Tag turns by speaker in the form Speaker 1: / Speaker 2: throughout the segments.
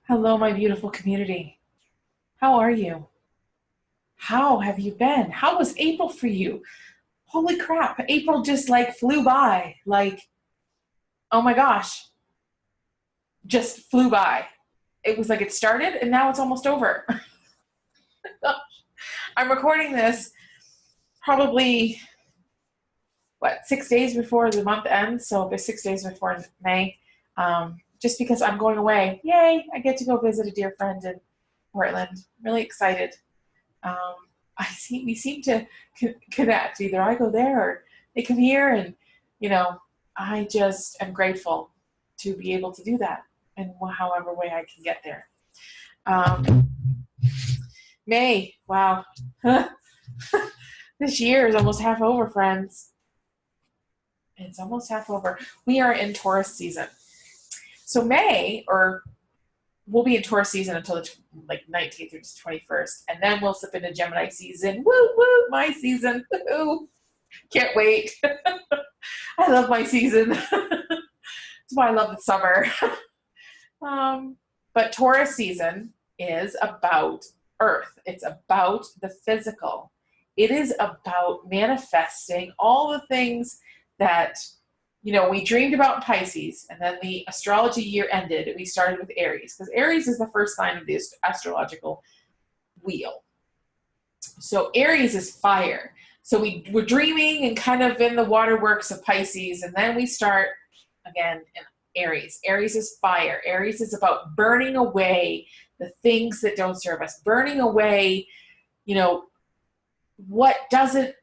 Speaker 1: Hello, my beautiful community. How are you? How have you been? How was April for you? Holy crap, April just like flew by. Like, oh my gosh, just flew by. It was like it started and now it's almost over. I'm recording this probably, 6 days before the month ends. So there's 6 days before May. Just because I'm going away. Yay, I get to go visit a dear friend in Portland. Really excited. um, we seem to connect. Either I go there or they come here, and you know, I just am grateful to be able to do that in however way I can get there. Um, May, wow, this year is almost half over, friends. It's almost half over. We are in Taurus season, so May, or we'll be in Taurus season until the 19th or 21st, and then we'll slip into Gemini season. Woo woo, my season. Woo. Can't wait. I love my season. That's why I love the summer. But Taurus season is about Earth. It's about the physical. It is about manifesting all the things that we dreamed about in Pisces, and then the astrology year ended, and we started with Aries, because Aries is the first sign of the astrological wheel. So Aries is fire. So we're dreaming and kind of in the waterworks of Pisces, and then we start again in Aries. Aries is fire. Aries is about burning away the things that don't serve us, burning away, what doesn't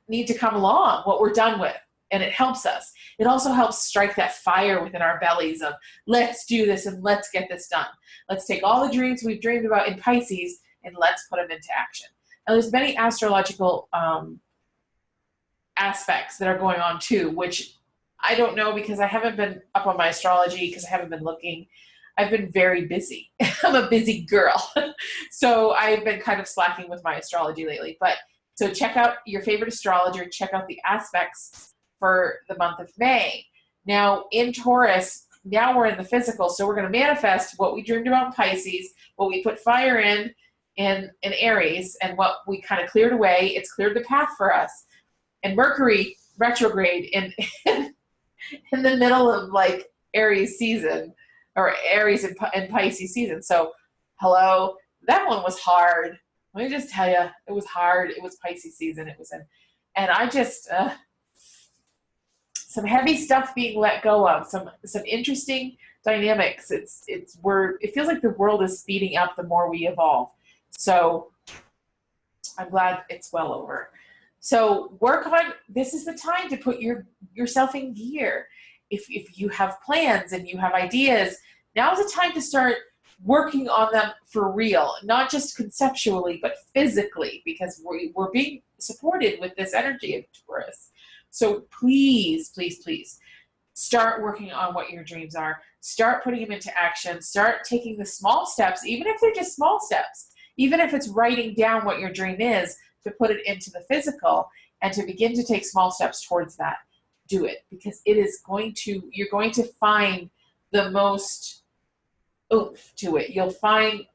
Speaker 1: need to come along, what we're done with. And it helps us. It also helps strike that fire within our bellies of let's do this and let's get this done. Let's take all the dreams we've dreamed about in Pisces and let's put them into action. Now, there's many astrological aspects that are going on too, which I don't know because I haven't been up on my astrology, because I haven't been looking. I've been very busy. I'm a busy girl. So I've been kind of slacking with my astrology lately. But so check out your favorite astrologer, check out the aspects for the month of May. Now in Taurus, now we're in the physical, so we're going to manifest what we dreamed about in Pisces, what we put fire in Aries, and what we kind of cleared away. It's cleared the path for us. And Mercury retrograde in in the middle of like Aries season, or Aries and Pisces season. So hello, that one was hard. Let me just tell you, it was hard. It was Pisces season. It was in, and I just some heavy stuff being let go of, some interesting dynamics. It feels like the world is speeding up the more we evolve. So I'm glad it's well over. So work on, this is the time to put yourself in gear. If you have plans and you have ideas, now is the time to start working on them for real, not just conceptually, but physically, because we're being supported with this energy of Taurus. So please, please, please start working on what your dreams are. Start putting them into action. Start taking the small steps, even if they're just small steps, even if it's writing down what your dream is, to put it into the physical and to begin to take small steps towards that. Do it, because you're going to find the most oomph to it. You'll find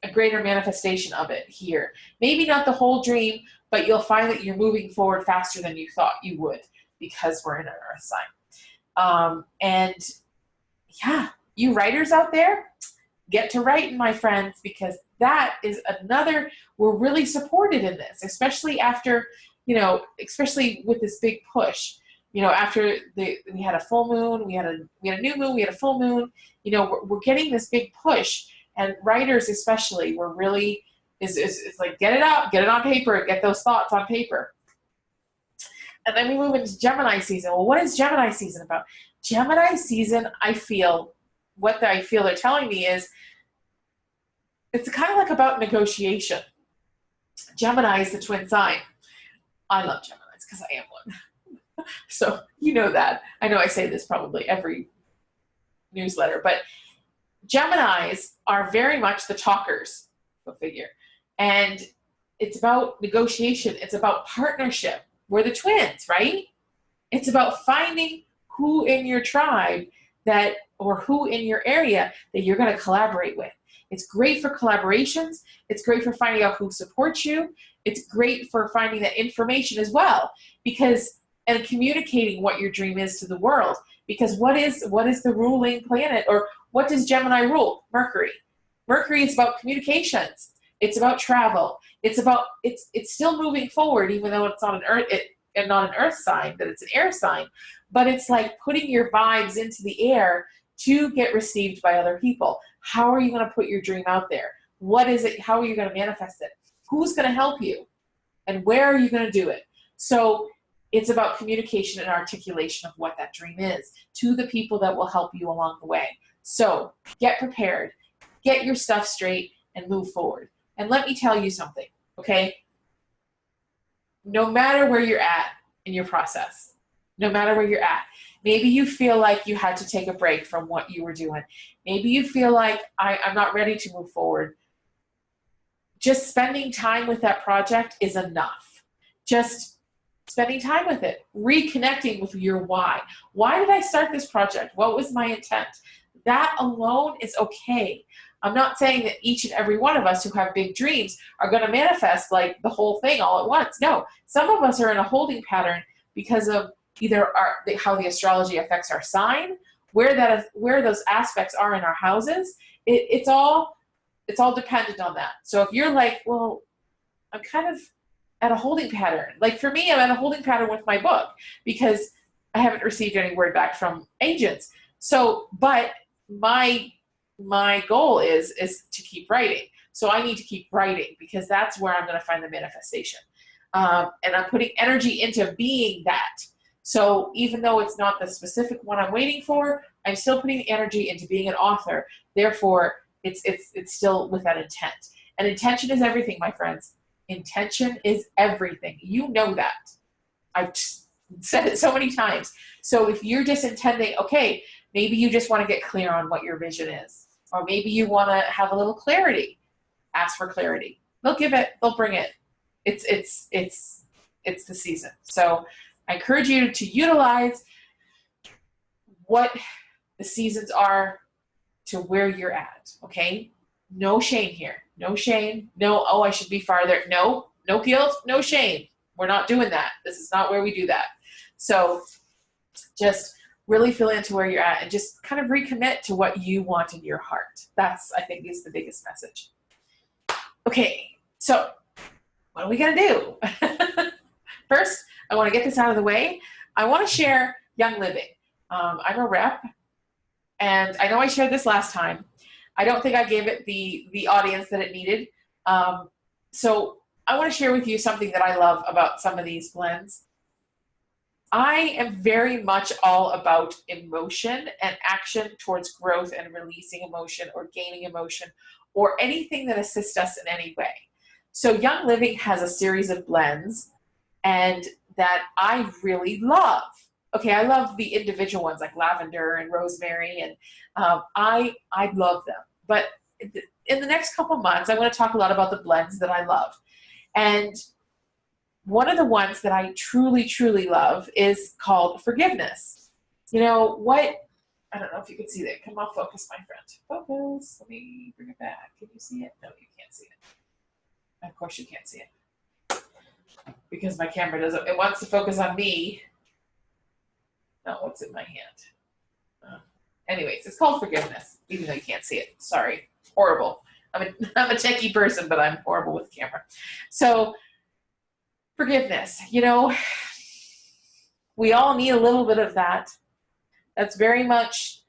Speaker 1: a greater manifestation of it here. Maybe not the whole dream, but you'll find that you're moving forward faster than you thought you would, because we're in an earth sign. And yeah, you writers out there, get to writing, my friends, because that is we're really supported in this, especially after, especially with this big push. After we had a full moon, we had a new moon, we had a full moon, we're getting this big push, and writers especially, we're really, it's like, get it out, get it on paper, get those thoughts on paper. And then we move into Gemini season. Well, what is Gemini season about? Gemini season, what I feel they're telling me is, it's kind of like about negotiation. Gemini is the twin sign. I love Geminis because I am one. So you know that. I know I say this probably every newsletter, but Geminis are very much the talkers, go figure. And it's about negotiation. It's about partnership. We're the twins, right? It's about finding who in your tribe that or who in your area that you're going to collaborate with. It's great for collaborations. It's great for finding out who supports you. It's great for finding that information as well, and communicating what your dream is to the world. Because what is the ruling planet, or what does Gemini rule? Mercury. Mercury is about communications. It's about travel. It's still moving forward, even though it's not an earth sign, that it's an air sign. But it's like putting your vibes into the air to get received by other people. How are you going to put your dream out there? What is it? How are you going to manifest it? Who's going to help you? And where are you going to do it? So it's about communication and articulation of what that dream is to the people that will help you along the way. So get prepared, get your stuff straight, and move forward. And let me tell you something, okay? No matter where you're at in your process, no matter where you're at, maybe you feel like you had to take a break from what you were doing. Maybe you feel like I'm not ready to move forward. Just spending time with that project is enough. Just spending time with it, reconnecting with your why. Why did I start this project? What was my intent? That alone is okay. I'm not saying that each and every one of us who have big dreams are going to manifest like the whole thing all at once. No, some of us are in a holding pattern because of either how the astrology affects our sign, where those aspects are in our houses. It's all dependent on that. So if you're like, well, I'm kind of at a holding pattern. Like for me, I'm at a holding pattern with my book because I haven't received any word back from agents. So, but my goal is to keep writing. So I need to keep writing because that's where I'm going to find the manifestation. And I'm putting energy into being that. So even though it's not the specific one I'm waiting for, I'm still putting the energy into being an author. Therefore, it's still with that intent. And intention is everything, my friends. Intention is everything. You know that. I've said it so many times. So if you're just intending, okay, maybe you just want to get clear on what your vision is. Or maybe you want to have a little clarity. Ask for clarity. They'll give it. They'll bring it. It's the season. So I encourage you to utilize what the seasons are to where you're at, okay? No shame here. No shame. No, oh, I should be farther. No guilt, no shame. We're not doing that. This is not where we do that. So just really feel into where you're at and just kind of recommit to what you want in your heart. That's, I think, is the biggest message. Okay, so what are we going to do? First, I want to get this out of the way. I want to share Young Living. I'm a rep, and I know I shared this last time. I don't think I gave it the audience that it needed. So I want to share with you something that I love about some of these blends. I am very much all about emotion and action towards growth and releasing emotion or gaining emotion or anything that assists us in any way. So Young Living has a series of blends and that I really love. Okay, I love the individual ones like lavender and rosemary, and I love them. But in the next couple months, I want to talk a lot about the blends that I love. And one of the ones that I truly, truly love is called Forgiveness. You know what? I don't know if you can see that. Come on, focus, my friend. Focus. Let me bring it back. Can you see it? No, you can't see it. Of course you can't see it. Because my camera doesn't, it wants to focus on me. Not what's in my hand. Anyways, it's called Forgiveness, even though you can't see it. Sorry. Horrible. I'm a techie person, but I'm horrible with the camera. So, forgiveness. You know, we all need a little bit of that. That's very much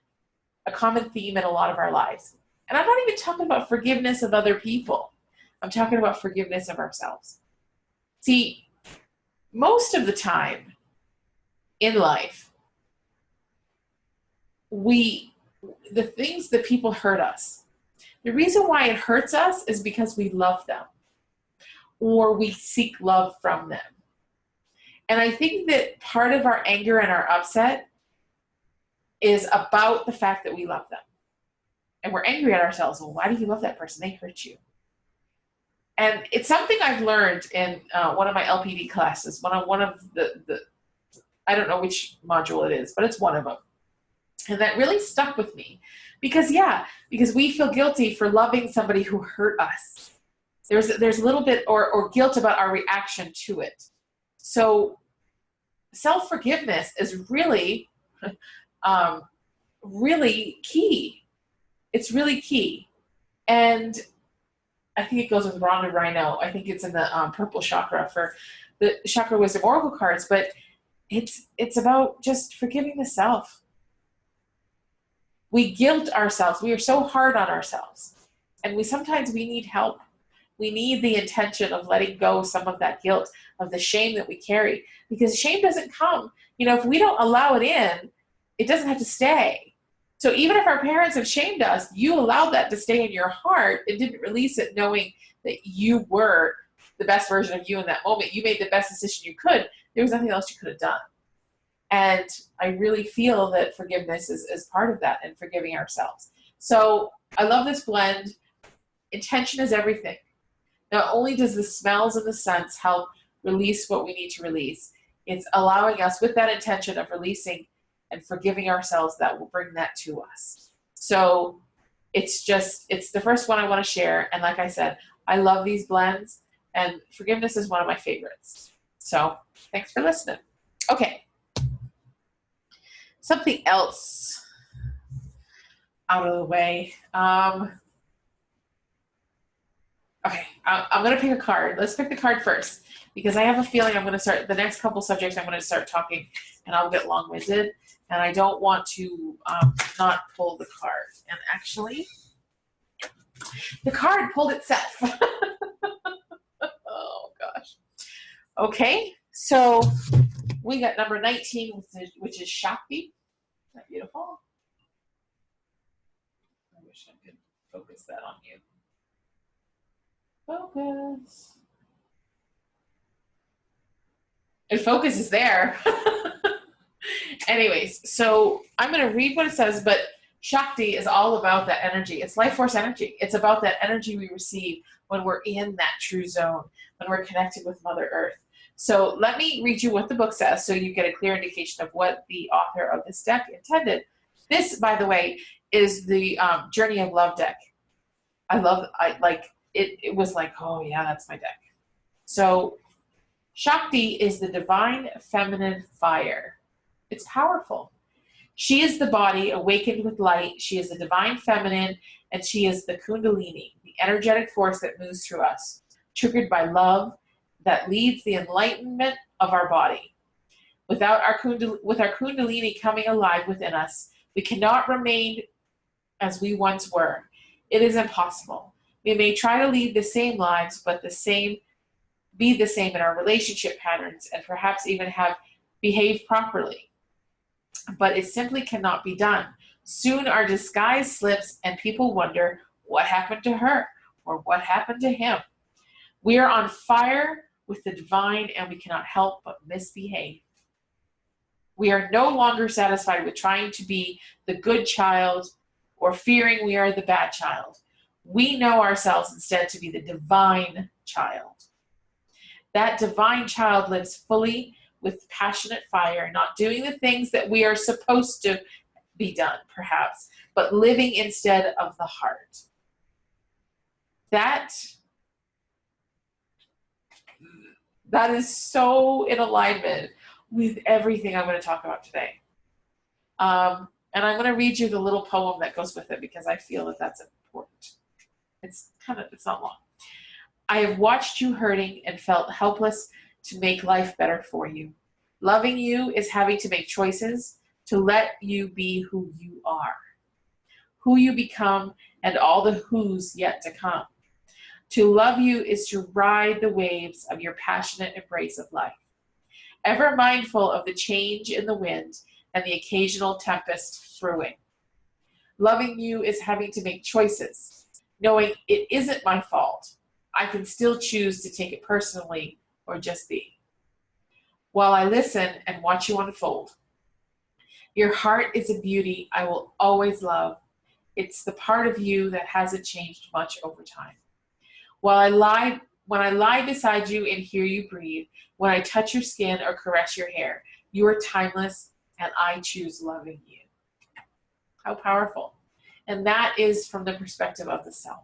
Speaker 1: a common theme in a lot of our lives. And I'm not even talking about forgiveness of other people. I'm talking about forgiveness of ourselves. See, most of the time in life, the things that people hurt us, the reason why it hurts us is because we love them or we seek love from them. And I think that part of our anger and our upset is about the fact that we love them. And we're angry at ourselves. Well, why do you love that person? They hurt you. And it's something I've learned in one of my LPD classes, one of the I don't know which module it is, but it's one of them. And that really stuck with me because we feel guilty for loving somebody who hurt us. There's a little bit or guilt about our reaction to it. So self-forgiveness is really, really key. It's really key. And I think it goes with Rhonda Rhino. I think it's in the purple chakra for the Chakra Wisdom Oracle cards, but it's about just forgiving the self. We guilt ourselves. We are so hard on ourselves. And sometimes we need help. We need the intention of letting go of some of that guilt, of the shame that we carry. Because shame doesn't come. If we don't allow it in, it doesn't have to stay. So even if our parents have shamed us, you allowed that to stay in your heart and didn't release it knowing that you were the best version of you in that moment. You made the best decision you could. There was nothing else you could have done. And I really feel that forgiveness is part of that and forgiving ourselves. So I love this blend. Intention is everything. Not only does the smells and the scents help release what we need to release, it's allowing us with that intention of releasing and forgiving ourselves that will bring that to us. So it's the first one I want to share. And like I said, I love these blends and forgiveness is one of my favorites. So thanks for listening. Okay. Something else out of the way. Okay, I'm going to pick a card. Let's pick the card first because I have a feeling I'm going to start the next couple subjects. I'm going to start talking and I'll get long-winded and I don't want to not pull the card. And actually, the card pulled itself. Oh gosh. Okay, so we got number 19, which is Shakti. Isn't that beautiful? I wish I could focus that on you. Focus. And focus is there. Anyways, so I'm going to read what it says, but Shakti is all about that energy. It's life force energy. It's about that energy we receive when we're in that true zone, when we're connected with Mother Earth. So let me read you what the book says so you get a clear indication of what the author of this deck intended. This, by the way, is the Journey of Love deck. It was like, oh yeah, that's my deck. So Shakti is the divine feminine fire. It's powerful. She is the body awakened with light. She is the divine feminine, and she is the kundalini, the energetic force that moves through us, triggered by love that leads the enlightenment of our body. With our kundalini coming alive within us, we cannot remain as we once were. It is impossible. We may try to lead the same lives, but be the same in our relationship patterns and perhaps even have behaved properly. But it simply cannot be done. Soon our disguise slips and people wonder what happened to her or what happened to him. We are on fire with the divine and we cannot help but misbehave. We are no longer satisfied with trying to be the good child or fearing we are the bad child. We know ourselves instead to be the divine child. That divine child lives fully with passionate fire, not doing the things that we are supposed to be done, perhaps, but living instead of the heart. That is so in alignment with everything I'm going to talk about today. And I'm going to read you the little poem that goes with it because I feel that that's important. It's not long. I have watched you hurting and felt helpless to make life better for you. Loving you is having to make choices to let you be who you are, who you become, and all the who's yet to come. To love you is to ride the waves of your passionate embrace of life, ever mindful of the change in the wind and the occasional tempest brewing. Loving you is having to make choices, knowing it isn't my fault. I can still choose to take it personally or just be. While I listen and watch you unfold, your heart is a beauty I will always love. It's the part of you that hasn't changed much over time. When I lie beside you and hear you breathe, when I touch your skin or caress your hair, you are timeless and I choose loving you. How powerful. And that is from the perspective of the self.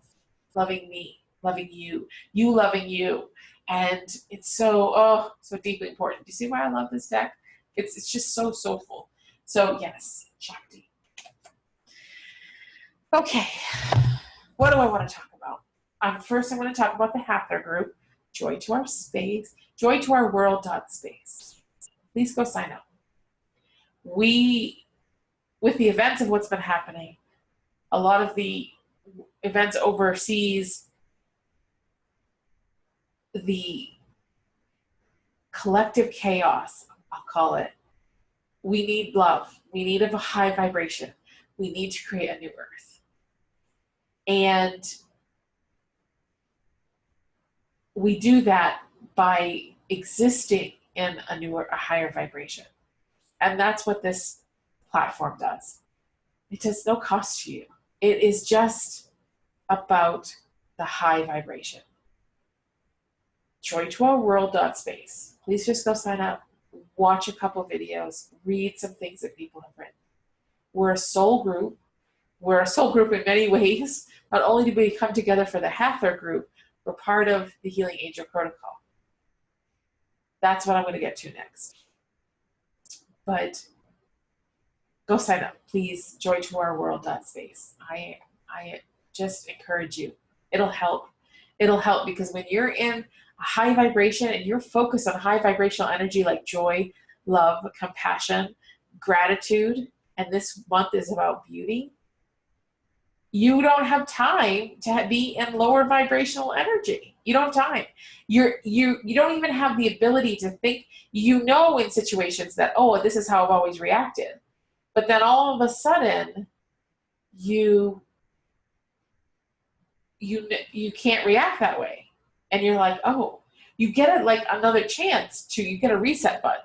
Speaker 1: Loving me, loving you loving you. And it's so deeply important. Do you see why I love this deck? It's just so soulful. So yes, Shakti. Okay, what do I want to talk about? First, I want to talk about the Hathor group, Joy to Our Space, Joy to Our World.space. Please go sign up. With the events of what's been happening, a lot of the events overseas, the collective chaos, I'll call it, we need love. We need a high vibration. We need to create a new earth. And we do that by existing in a higher vibration. And that's what this platform does. It does no cost to you. It is just about the high vibration. Joy to Our World.space. Please just go sign up, watch a couple videos, read some things that people have written. We're a soul group. We're a soul group in many ways. Not only do we come together for the Hathor group, we're part of the Healing Angel Protocol. That's what I'm going to get to next. But go sign up, please. Joy to Our World.space. I just encourage you. It'll help. It'll help because when you're in a high vibration and you're focused on high vibrational energy like joy, love, compassion, gratitude, and this month is about beauty, you don't have time to be in lower vibrational energy. You don't have time. You don't even have the ability to think, in situations that, oh, this is how I've always reacted. But then all of a sudden, you can't react that way. And you're like, oh, you get another chance you get a reset button.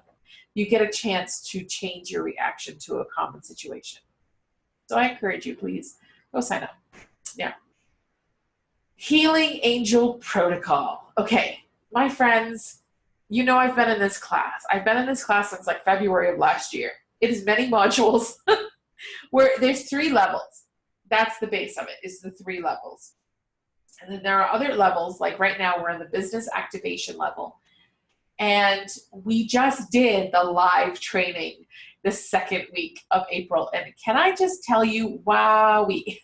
Speaker 1: You get a chance to change your reaction to a common situation. So I encourage you, please, go sign up. Now, Healing Angel Protocol. Okay, my friends, I've been in this class. I've been in this class since February of last year. It is many modules where there's 3 levels. That's the base of it, is the 3 levels. And then there are other levels, like right now we're in the business activation level. And we just did the live training the 2nd week of April. And can I just tell you, wowee.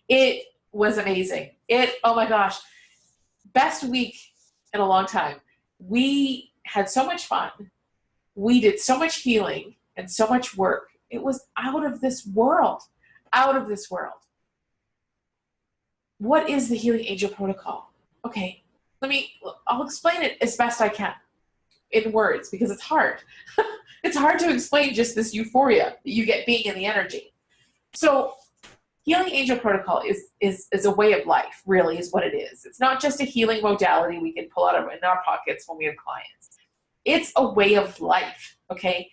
Speaker 1: It was amazing. Oh my gosh, best week in a long time. We had so much fun. We did so much healing and so much work. It was out of this world, out of this world. What is the Healing Angel Protocol? Okay, I'll explain it as best I can in words because it's hard. It's hard to explain just this euphoria that you get being in the energy. So Healing Angel Protocol is a way of life, really, is what it is. It's not just a healing modality we can pull out of in our pockets when we have clients. It's a way of life, okay?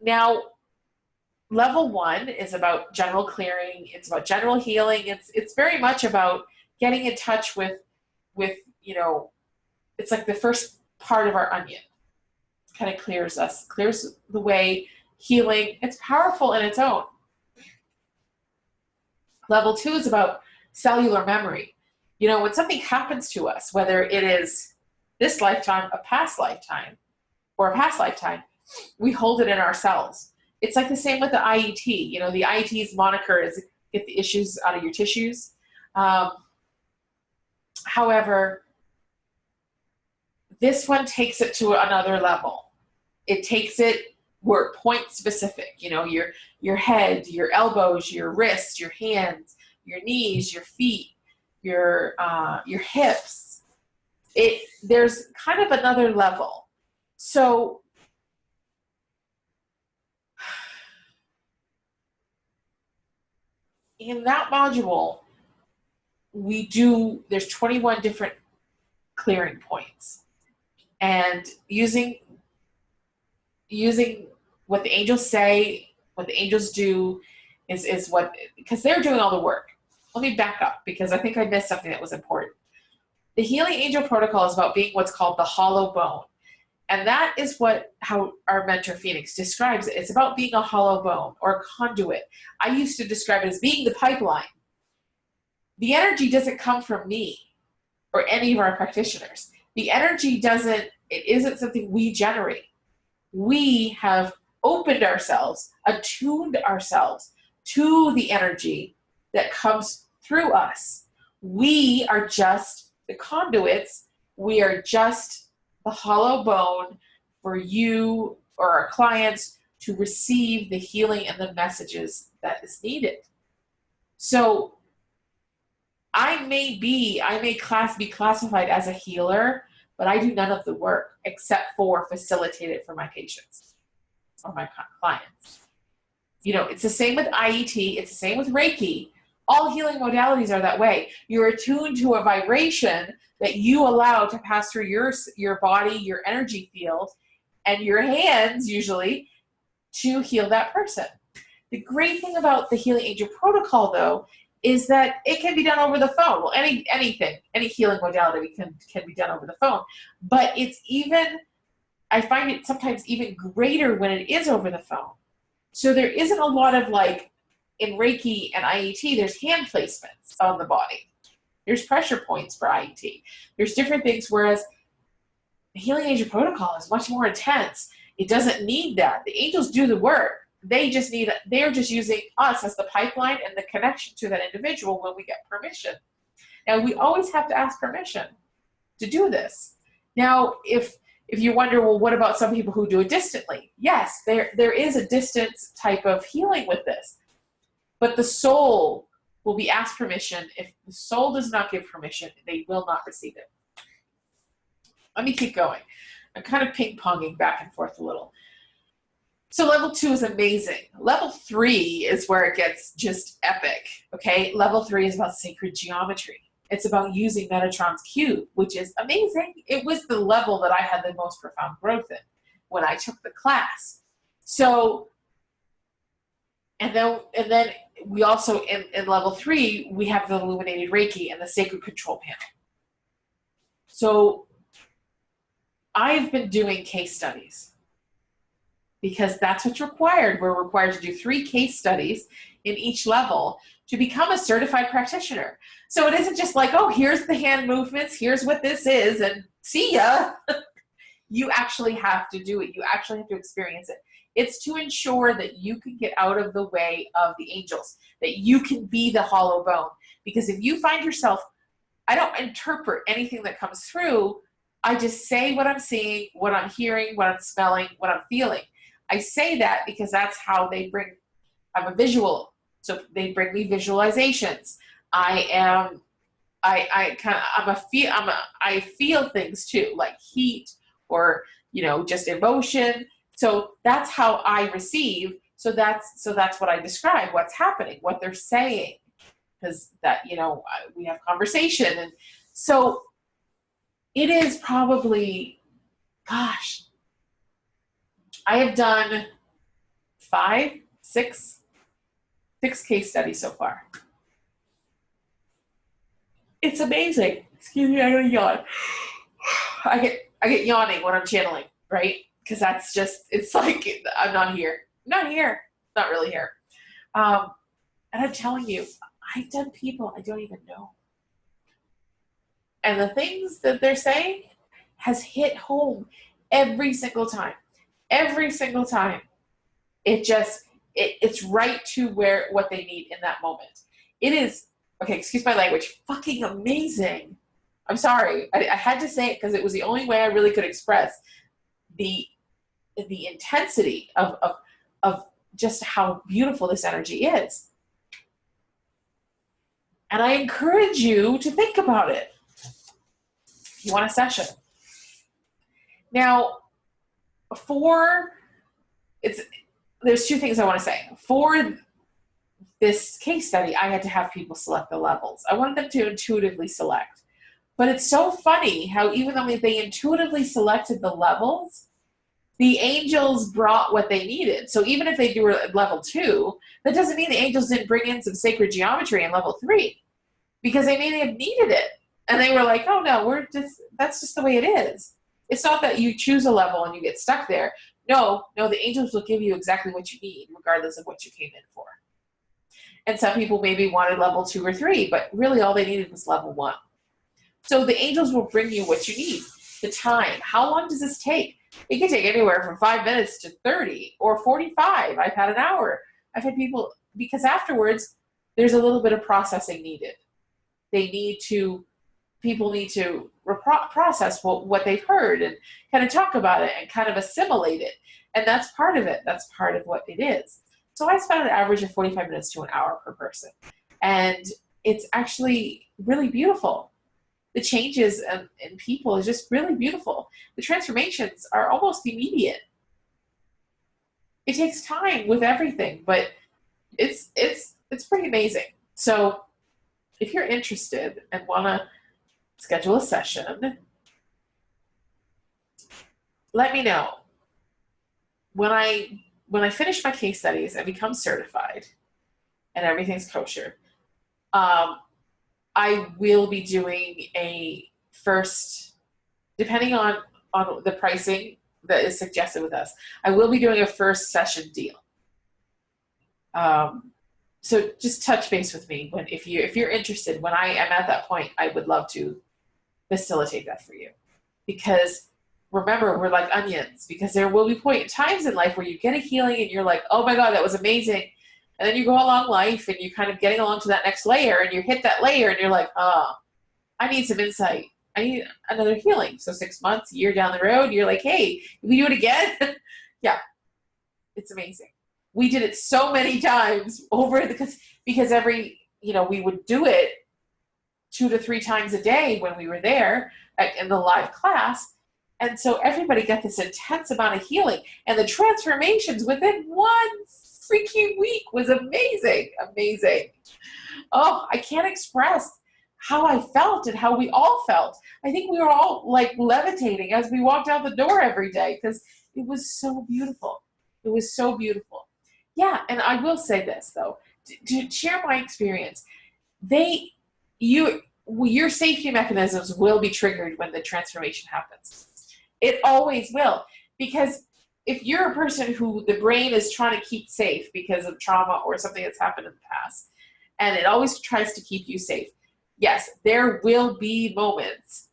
Speaker 1: Now, level 1 is about general clearing. It's about general healing. It's very much about getting in touch with it's like the first part of our onion. Kind of clears the way, healing. It's powerful in its own. Level 2 is about cellular memory. When something happens to us, whether it is this lifetime, a past lifetime, or a past lifetime, we hold it in our cells. It's like the same with the IET. The IET's moniker is get the issues out of your tissues. However, this one takes it to another level. It takes it where point specific, your head, your elbows, your wrists, your hands, your knees, your feet, your hips. There's kind of another level. So in that module, there's 21 different clearing points. And using what the angels say, what the angels do is what, because they're doing all the work. Let me back up because I think I missed something that was important. The Healing Angel Protocol is about being what's called the hollow bone. And that is how our mentor Phoenix describes it. It's about being a hollow bone or a conduit. I used to describe it as being the pipeline. The energy doesn't come from me or any of our practitioners. The energy isn't something we generate. We have opened ourselves, attuned ourselves to the energy that comes through us. We are just the conduits. We are just the hollow bone for you or our clients to receive the healing and the messages that is needed. So I may be classified as a healer, but I do none of the work except for facilitate it for my patients or my clients. It's the same with IET. It's the same with Reiki. All healing modalities are that way. You're attuned to a vibration that you allow to pass through your body, your energy field, and your hands usually to heal that person. The great thing about the Healing Angel Protocol, though, is that it can be done over the phone. Well, any healing modality can be done over the phone. But I find it sometimes even greater when it is over the phone. So there isn't a lot of in Reiki and IET, there's hand placements on the body. There's pressure points for IET. There's different things, whereas the Healing Angel Protocol is much more intense. It doesn't need that. The angels do the work. They're just using us as the pipeline and the connection to that individual when we get permission. Now, we always have to ask permission to do this. Now, if you wonder, well, what about some people who do it distantly? Yes, there is a distance type of healing with this. But the soul will be asked permission. If the soul does not give permission, they will not receive it. Let me keep going. I'm kind of ping-ponging back and forth a little. So level 2 is amazing. Level 3 is where it gets just epic, okay? Level 3 is about sacred geometry. It's about using Metatron's cube, which is amazing. It was the level that I had the most profound growth in when I took the class. So, and then we also, in level 3, we have the illuminated Reiki and the sacred control panel. So I've been doing case studies because that's what's required. We're required to do 3 case studies in each level to become a certified practitioner. So it isn't just like, oh, here's the hand movements, here's what this is, and see ya. You actually have to do it. You actually have to experience it. It's to ensure that you can get out of the way of the angels, that you can be the hollow bone. Because if you find yourself, I don't interpret anything that comes through. I just say what I'm seeing, what I'm hearing, what I'm smelling, what I'm feeling. I say that because that's how they bring, I'm a visual, so they bring me visualizations. I feel things too, like heat or, just emotion. So that's how I receive. So that's what I describe, what's happening, what they're saying, because that, we have conversation. And so it is probably, gosh, I have done 6 case studies so far. It's amazing. Excuse me, I'm gonna yawn. I get yawning when I'm channeling, right? Because that's just, it's like, I'm not here. Not really here. And I'm telling you, I've done people I don't even know. And the things that they're saying has hit home every single time. Every single time. It's right to what they need in that moment. It is, okay, excuse my language, fucking amazing. I'm sorry. I had to say it because it was the only way I really could express the intensity of just how beautiful this energy is. And I encourage you to think about it if you want a session. Now, there's 2 things I want to say. For this case study, I had to have people select the levels. I wanted them to intuitively select. But it's so funny how even though they intuitively selected the levels, the angels brought what they needed. So even if they do level 2, that doesn't mean the angels didn't bring in some sacred geometry in level 3, because they may have needed it. And they were like, oh no, that's just the way it is. It's not that you choose a level and you get stuck there. No, the angels will give you exactly what you need, regardless of what you came in for. And some people maybe wanted level 2 or 3, but really all they needed was level 1. So the angels will bring you what you need. The time. How long does this take? It can take anywhere from 5 minutes to 30 or 45. I've had an hour. I've had people, because afterwards, there's a little bit of processing needed. People need to process what they've heard and kind of talk about it and kind of assimilate it. And that's part of it. That's part of what it is. So I spend an average of 45 minutes to an hour per person. And it's actually really beautiful. The changes in people is just really beautiful. The transformations are almost immediate. It takes time with everything, but it's pretty amazing. So if you're interested and want to schedule a session, let me know. When I finish my case studies and become certified and everything's kosher, I will be doing a first, depending on the pricing that is suggested with us, I will be doing a first session deal. So just touch base with me if you're interested. When I am at that point, I would love to facilitate that for you. Because remember, we're like onions, because there will be times in life where you get a healing and you're like, oh my God, that was amazing. And then you go along life and you're kind of getting along to that next layer, and you hit that layer and you're like, oh, I need some insight. I need another healing. So 6 months, a year down the road, you're like, hey, can we do it again? Yeah, it's amazing. We did it so many times because every, we would do it 2 to 3 times a day when we were there in the live class. And so everybody got this intense amount of healing, and the transformations within 1 freaking week was amazing. Amazing. Oh, I can't express how I felt and how we all felt. I think we were all like levitating as we walked out the door every day, because it was so beautiful. It was so beautiful. Yeah, and I will say this though, to share my experience, your safety mechanisms will be triggered when the transformation happens. It always will, because if you're a person who the brain is trying to keep safe because of trauma or something that's happened in the past, and it always tries to keep you safe, yes, there will be moments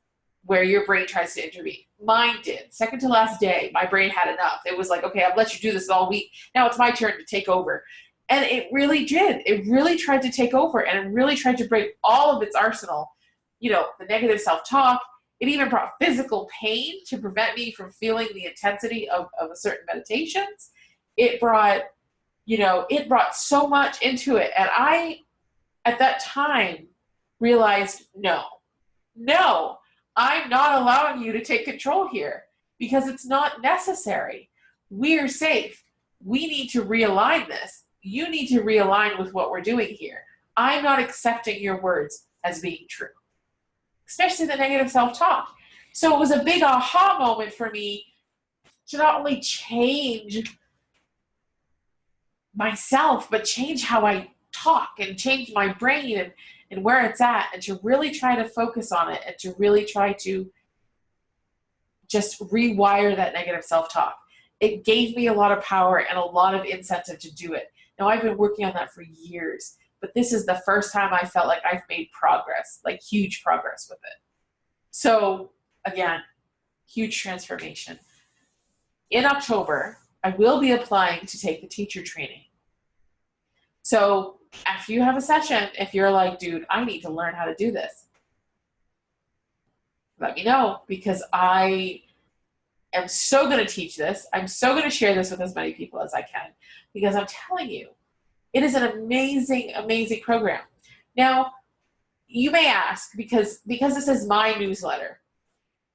Speaker 1: where your brain tries to intervene. Mine did. Second to last day, my brain had enough. It was like, okay, I've let you do this all week. Now it's my turn to take over. And it really did. It really tried to take over, and it really tried to break all of its arsenal. The negative self-talk. It even brought physical pain to prevent me from feeling the intensity of a certain meditations. It brought so much into it. And I, at that time, realized, no, I'm not allowing you to take control here, because it's not necessary. We're safe. We need to realign this. You need to realign with what we're doing here. I'm not accepting your words as being true, especially the negative self-talk. So it was a big aha moment for me to not only change myself, but change how I talk and change my brain and where it's at, and to really try to focus on it, and to really try to just rewire that negative self-talk. It gave me a lot of power and a lot of incentive to do it. Now, I've been working on that for years, but this is the first time I felt like I've made progress, like huge progress with it. So again, huge transformation. In October, I will be applying to take the teacher training. So after you have a session, if you're like, dude, I need to learn how to do this, let me know, because I am so going to teach this. I'm so going to share this with as many people as I can, because I'm telling you, it is an amazing, amazing program. Now, you may ask, because this is my newsletter,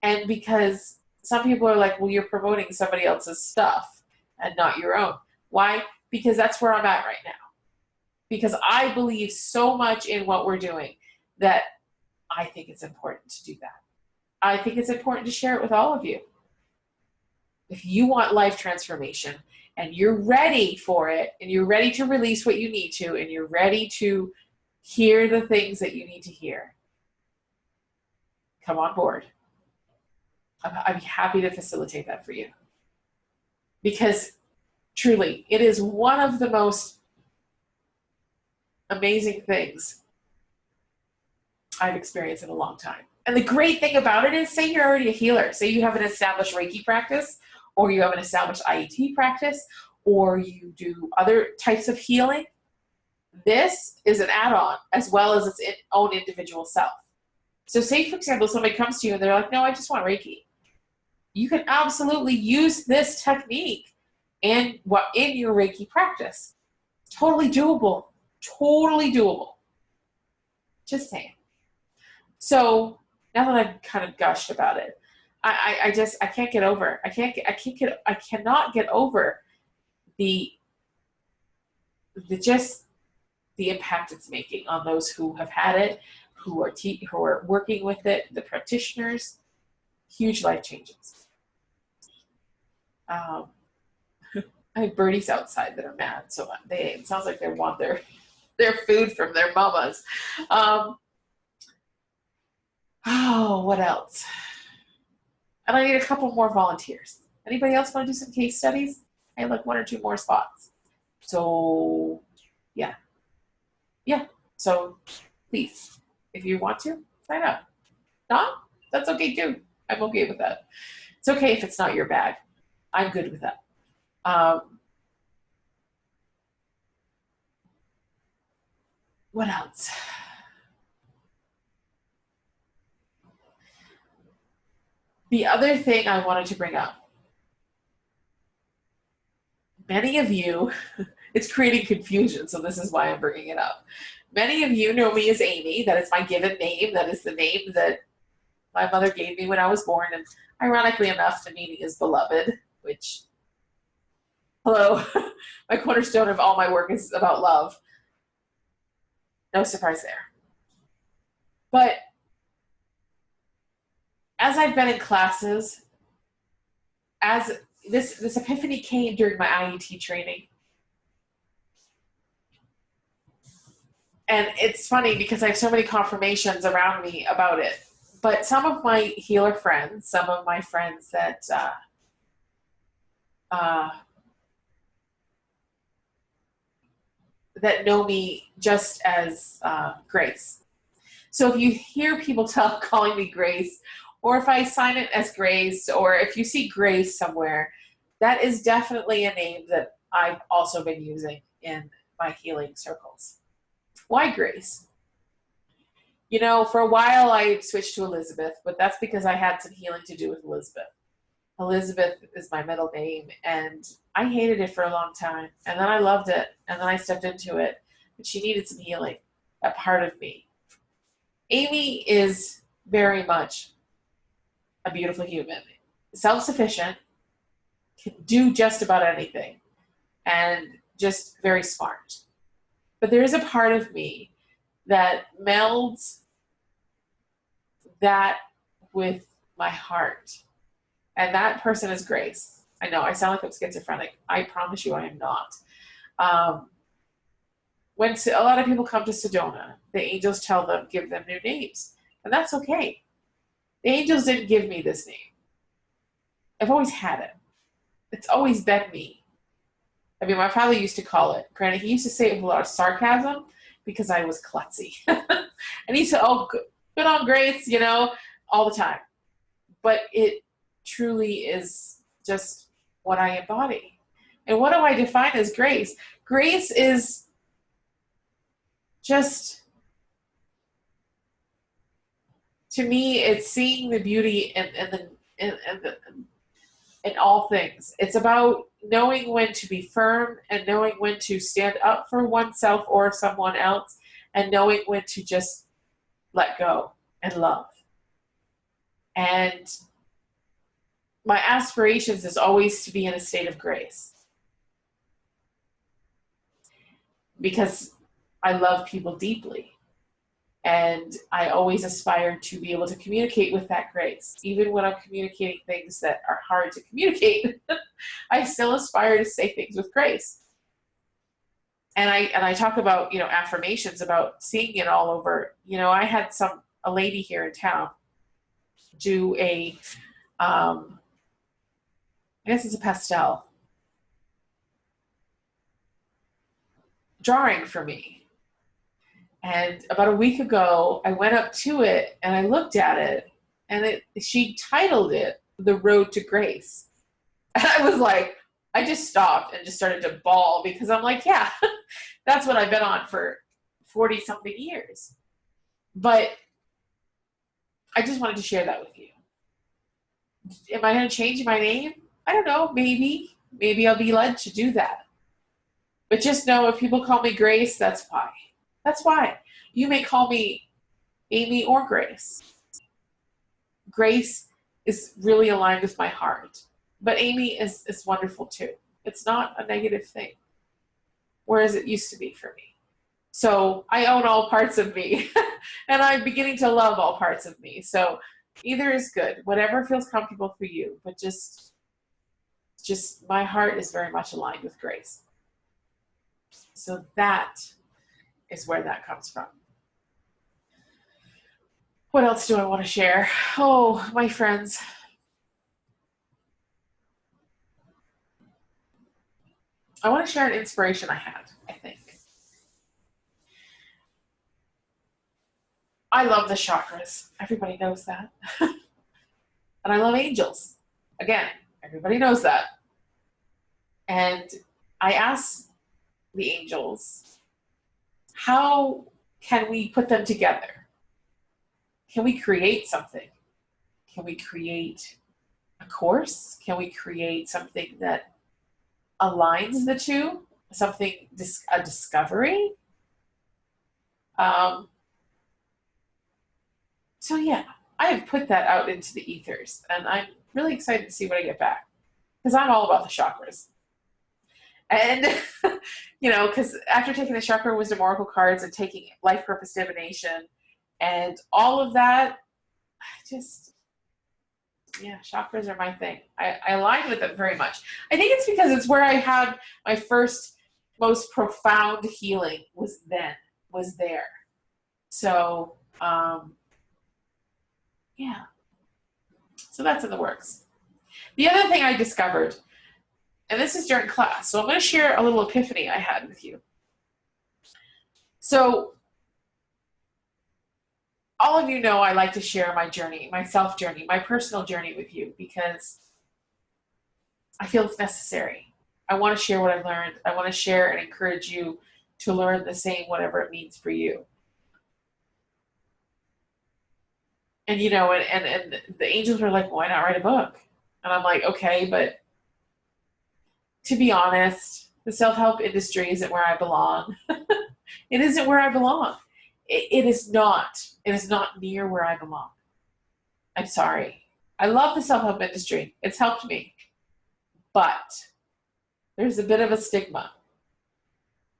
Speaker 1: and because some people are like, well, you're promoting somebody else's stuff and not your own. Why? Because that's where I'm at right now. Because I believe so much in what we're doing that I think it's important to do that. I think it's important to share it with all of you. If you want life transformation and you're ready for it, and you're ready to release what you need to, and you're ready to hear the things that you need to hear, come on board. I'd be happy to facilitate that for you. Because truly, it is one of the most amazing things I've experienced in a long time. And the great thing about it is, say you're already a healer, say you have an established Reiki practice, or you have an established IET practice, or you do other types of healing. This is an add-on as well as its own individual self. So say, for example, somebody comes to you and they're like, no, I just want Reiki. You can absolutely use this technique in your Reiki practice. Totally doable. Totally doable. Just saying. So now that I've kind of gushed about it, I can't get over. I cannot get over the impact it's making on those who have had it, who are working with it, the practitioners. Huge life changes. I have birdies outside that are mad, so it sounds like they want their food from their mamas. What else? And I need a couple more volunteers. Anybody else want to do some case studies? I have like 1 or 2 more spots. So, yeah. So, please, if you want to, sign up. Not? That's okay too. I'm okay with that. It's okay if it's not your bag. I'm good with that. What else? The other thing I wanted to bring up. Many of you, it's creating confusion, so this is why I'm bringing it up. Many of you know me as Amy. That is my given name. That is the name that my mother gave me when I was born. And ironically enough, the meaning is beloved, which, hello, my cornerstone of all my work is about love. No surprise there. But as I've been in classes, as this epiphany came during my IET training. And it's funny because I have so many confirmations around me about it. But some of my healer friends, some of my friends that that know me just as Grace. So if you hear people calling me Grace, or if I sign it as Grace, or if you see Grace somewhere, that is definitely a name that I've also been using in my healing circles. Why Grace? You know, for a while I switched to Elizabeth, but that's because I had some healing to do with Elizabeth. Elizabeth is my middle name, and I hated it for a long time, and then I loved it, and then I stepped into it, but she needed some healing, that part of me. Amy is very much a beautiful human, self-sufficient, can do just about anything, and just very smart. But there is a part of me that melds that with my heart. And that person is Grace. I know, I sound like I'm schizophrenic. I promise you I am not. When a lot of people come to Sedona, the angels give them new names. And that's okay. The angels didn't give me this name. I've always had it. It's always been me. I mean, my father used to call it, granted, he used to say it with a lot of sarcasm because I was klutzy. And he said, oh, good on Grace, you know, all the time. But it truly is just what I embody. And what do I define as Grace? Grace is just, to me, it's seeing the beauty in all things. It's about knowing when to be firm and knowing when to stand up for oneself or someone else, and knowing when to just let go and love. And my aspirations is always to be in a state of grace, because I love people deeply. And I always aspire to be able to communicate with that grace. Even when I'm communicating things that are hard to communicate, I still aspire to say things with grace. And I talk about, you know, affirmations, about seeing it all over. You know, I had a lady here in town do a I guess it's a pastel drawing for me. And about a week ago, I went up to it and I looked at it, and she titled it "The Road to Grace." And I was like, I just stopped and just started to bawl, because I'm like, yeah, that's what I've been on for 40 something years. But I just wanted to share that with you. Am I going to change my name? I don't know. Maybe I'll be led to do that. But just know, if people call me Grace, that's why. That's why. You may call me Amy or Grace. Grace is really aligned with my heart. But Amy is wonderful too. It's not a negative thing, whereas it used to be for me. So I own all parts of me, and I'm beginning to love all parts of me. So either is good, whatever feels comfortable for you. But just my heart is very much aligned with Grace. So that is where that comes from. What else do I want to share? Oh, my friends. I want to share an inspiration I had, I think. I love the chakras. Everybody knows that. And I love angels. Again, everybody knows that. And I asked the angels, how can we put them together? Can we create something? Can we create a course? Can we create something that aligns the two? Something, a discovery? So yeah, I have put that out into the ethers, and I'm really excited to see what I get back, because I'm all about the chakras. And, because after taking the Chakra Wisdom Oracle cards and taking Life Purpose Divination and all of that, chakras are my thing. I align with them very much. I think it's because it's where I had my first, most profound healing was there. So, yeah. So that's in the works. The other thing I discovered, and this is during class, so I'm going to share a little epiphany I had with you. So all of you know I like to share my journey, my self-journey, my personal journey with you, because I feel it's necessary. I want to share what I learned. I want to share and encourage you to learn the same, whatever it means for you. And, and the angels were like, why not write a book? And I'm like, okay, but to be honest, the self-help industry isn't where I belong. It isn't where I belong. It is not. It is not near where I belong. I'm sorry. I love the self-help industry. It's helped me. But there's a bit of a stigma.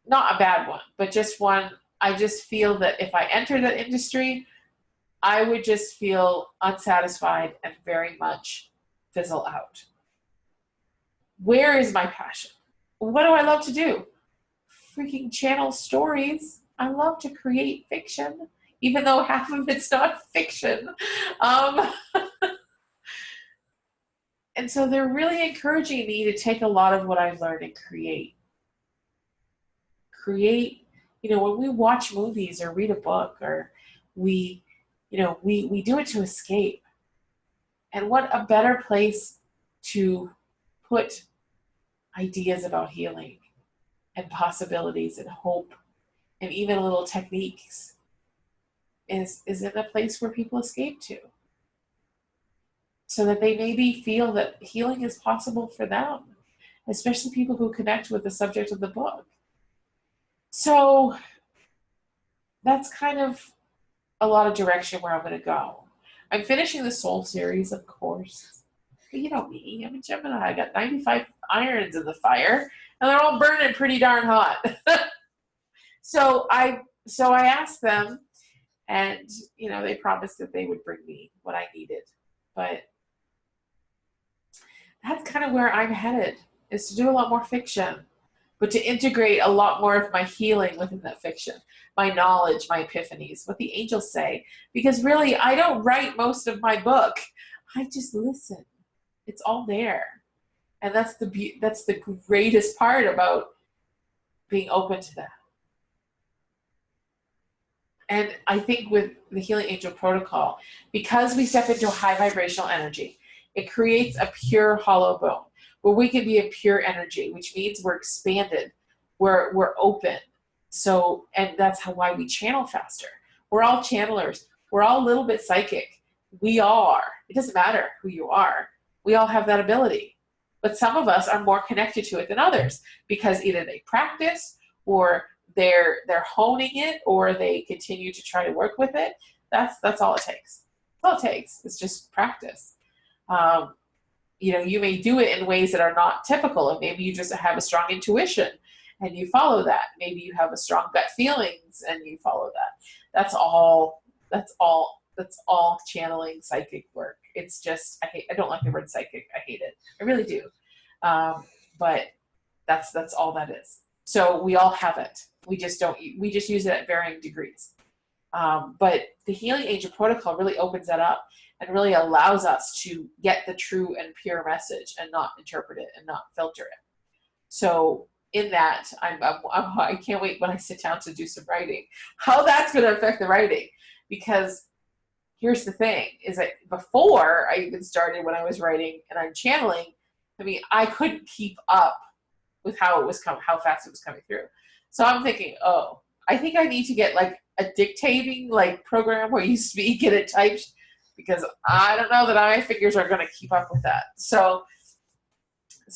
Speaker 1: Not a bad one, but just one. I just feel that if I enter the industry, I would just feel unsatisfied and very much fizzle out. Where is my passion? What do I love to do? Freaking channel stories. I love to create fiction, even though half of it's not fiction. And so they're really encouraging me to take a lot of what I've learned and create. When we watch movies or read a book, or we do it to escape. And what a better place to put ideas about healing and possibilities and hope and even little techniques is in a place where people escape to, so that they maybe feel that healing is possible for them, especially people who connect with the subject of the book. So that's kind of a lot of direction where I'm going to go. I'm finishing the Soul series, of course. But you know me, I'm a Gemini. I got 95 irons in the fire, and they're all burning pretty darn hot. So I asked them, and they promised that they would bring me what I needed. But that's kind of where I'm headed, is to do a lot more fiction, but to integrate a lot more of my healing within that fiction, my knowledge, my epiphanies, what the angels say. Because really, I don't write most of my book. I just listen. It's all there. And that's the greatest part about being open to that. And I think with the Healing Angel Protocol, because we step into a high vibrational energy, it creates a pure hollow bone where we can be a pure energy, which means we're expanded, we're open. So, and that's why we channel faster. We're all channelers. We're all a little bit psychic. We are. It doesn't matter who you are. We all have that ability. But some of us are more connected to it than others because either they practice or they're honing it or they continue to try to work with it. That's all it takes. That's all it takes. It's just practice. You may do it in ways that are not typical, and maybe you just have a strong intuition and you follow that. Maybe you have a strong gut feelings and you follow that. That's all channeling psychic work. It's just I don't like the word psychic. I hate it. I really do. But that's all that is. So we all have it. We just use it at varying degrees. But the Healing Angel Protocol really opens that up and really allows us to get the true and pure message and not interpret it and not filter it. So in that, I can't wait when I sit down to do some writing, how that's going to affect the writing. Because here's the thing, is that before I even started, when I was writing and I'm channeling, I couldn't keep up with how fast it was coming through. So I'm thinking, I think I need to get like a dictating program where you speak and it types, because I don't know that my fingers are going to keep up with that. So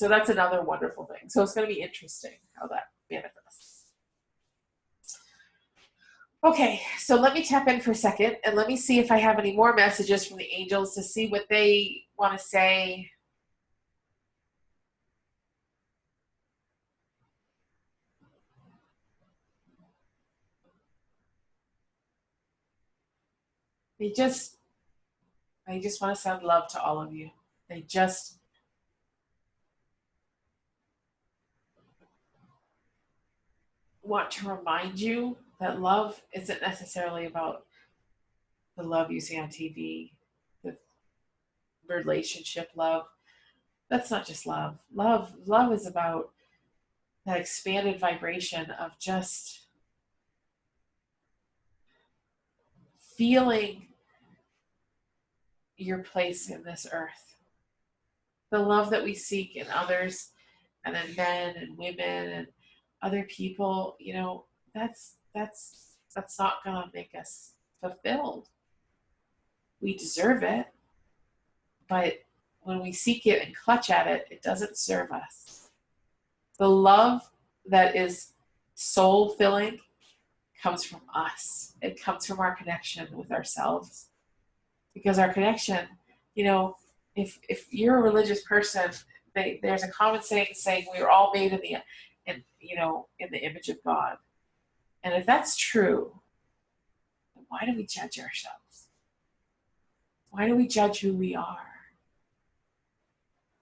Speaker 1: that's another wonderful thing. So it's going to be interesting how that manifests. Okay, so let me tap in for a second and let me see if I have any more messages from the angels to see what they want to say. I just want to send love to all of you. They just want to remind you that love isn't necessarily about the love you see on TV, the relationship love. That's not just love. Love is about that expanded vibration of just feeling your place in this earth. The love that we seek in others and in men and women and other people, that's not going to make us fulfilled. We deserve it, but when we seek it and clutch at it, it doesn't serve us. The love that is soul-filling comes from us. It comes from our connection with ourselves. Because our connection, if you're a religious person, there's a common saying we are all made in the image of God. And if that's true, then why do we judge ourselves? Why do we judge who we are?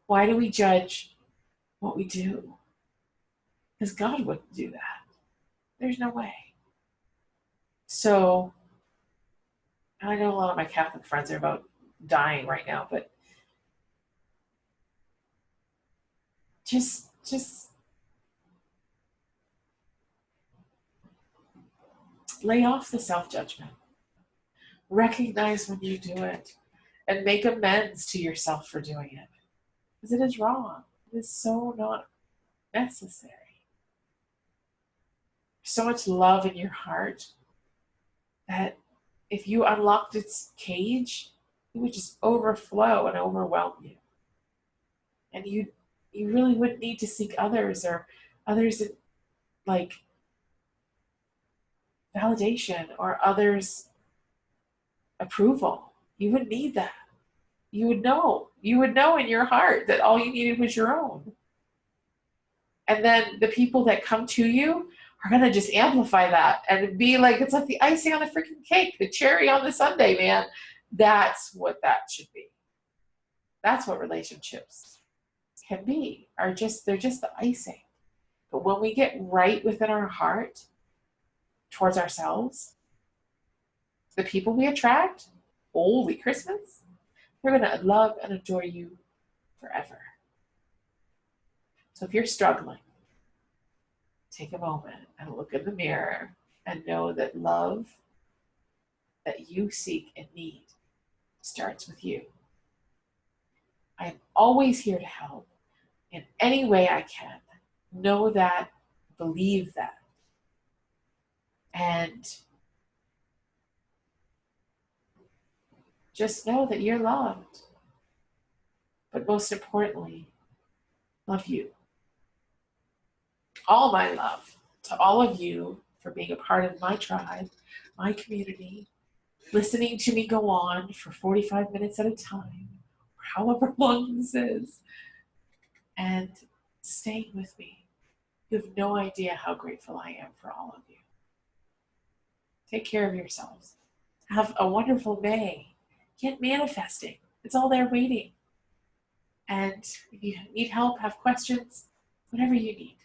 Speaker 1: Why do we judge what we do? Because God wouldn't do that. There's no way. So, I know a lot of my Catholic friends are about dying right now, but just lay off the self-judgment. Recognize when you do it and make amends to yourself for doing it. Because it is wrong. It is so not necessary. So much love in your heart that if you unlocked its cage, it would just overflow and overwhelm you. And you really wouldn't need to seek others like validation or others' approval. You wouldn't need that. You would know in your heart that all you needed was your own. And then the people that come to you are going to just amplify that and be like, it's like the icing on the freaking cake, the cherry on the sundae, man. That's what that should be. That's what relationships can be, they're just the icing. But when we get right within our heart towards ourselves, the people we attract, holy Christmas, they're going to love and adore you forever. So if you're struggling, take a moment and look in the mirror and know that love that you seek and need starts with you. I am always here to help in any way I can. Know that, believe that. And just know that you're loved. But most importantly, love you. All my love to all of you for being a part of my tribe, my community, listening to me go on for 45 minutes at a time, or however long this is, and staying with me. You have no idea how grateful I am for all of you. Take care of yourselves. Have a wonderful May. Get manifesting. It's all there waiting. And if you need help, have questions, whatever you need,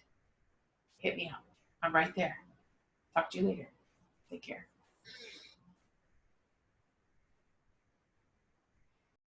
Speaker 1: hit me up. I'm right there. Talk to you later. Take care.